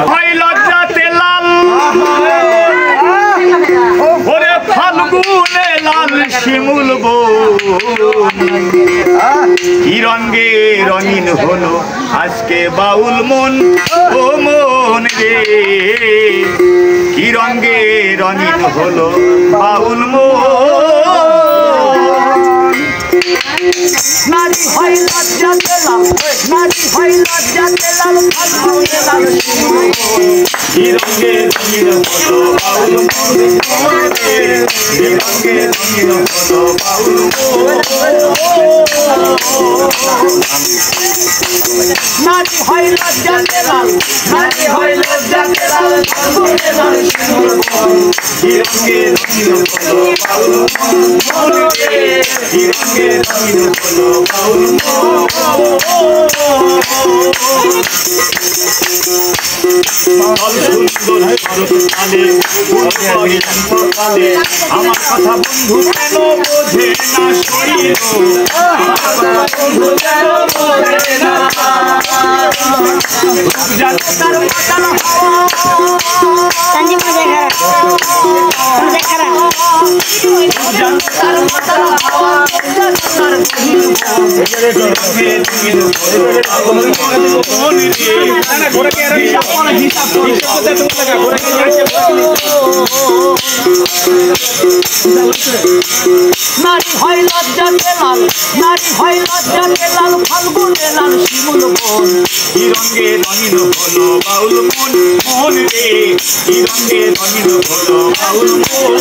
হয় লজ্জাতে লাল ওরে ফাল্গুনে লাল শিমুল কি রঙে রঙিন হলো আজকে বাউল মন ও মন রে কি রঙে রঙিন হলো বাউল মন নারী হয় লজ্জাতে লাল নারী হয় লজ্জাতে লাল ফাল্গুনে লাল শিমুল কি রঙে রঙিন হলো বাউল মন রে কি রঙে রঙিন হলো বাউল মন নারী হয় লজ্জাতে লাল নারী হয় লজ্জাতে লাল ফাল্গুনে লাল শিমুল কি রঙে রঙিন হলো বাউল মন রে কি রঙে রঙিন হলো বাউল সুন্দর কালে আমার কথা বন্ধু কেন বোঝে না শরীর নারী হয় লজ্জাতে লাল নারী হয় লজ্জাতে লাল ফাল্গুনে লাল শিমুল বন কি রঙে রঙিন হলো বাউল মন মন রে কি রঙে রঙিন হলো বাউল মন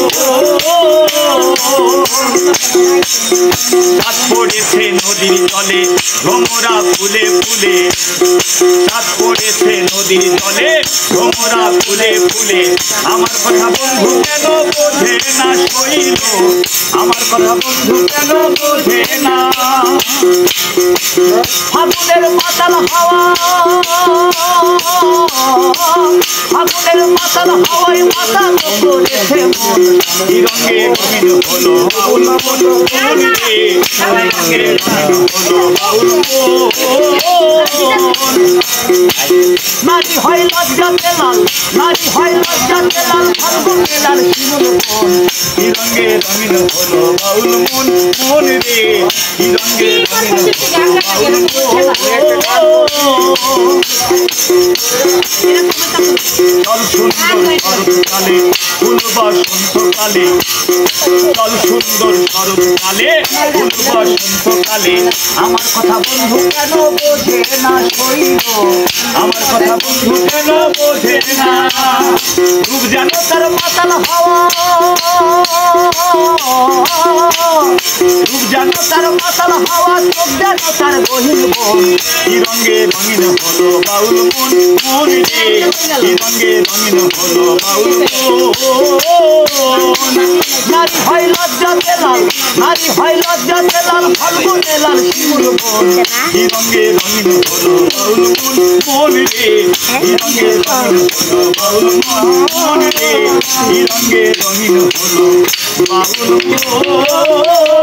চাঁদ পড়েছে নদীর জলে ভ্রমরা ফুলে ফুলে চাঁদ পড়েছে নদীর জলে ভ্রমরা ফুলে ফুলে আমার কথা বন্ধু কেন বোঝে না শৈল আমার কথা বন্ধু কেন বোঝে না ফাগুনের মাতাল হাওয়া ফাগুনের মাতাল হাওয়ায় মাথা করেছে মন কি রঙে রঙিন হলো বাউল মন রে কি রঙে রঙিন হলো বাউল নারী হয় লজ্জাতে লাল নারী হয় লজ্জাতে লাল ফাল্গুনে লাল শিমুল বন কি রঙে রঙিন হলো বাউল মন মন রে কি রঙে রঙিন হলো বাউল চল সুন্দর শরৎকালে ফুল বসন্তকালে চল সুন্দর শরৎকালে ফুল বসন্তকালে আমার কথা বন্ধু কেন বোঝে না শৈল আমার কথা বন্ধু কেন বোঝে না রূপ যেন তার মাতাল হাওয়া রূপ যেন তার মাতাল হাওয়া চোখ যেন তার গহীন বন কি রঙে রঙিন হলো বাউল মন মন রে কি রঙে রঙিন হলো বাউল মন নারী হয় লজ্জাতে লাল নারী হয় লজ্জাতে লাল ফাল্গুনে লাল শিমুল বন কি রঙে রঙিন হলো বাউল মন মন রে কি রঙে রঙিন হলো বাউল মন রে কি রঙে রঙিন হলো বাউল মন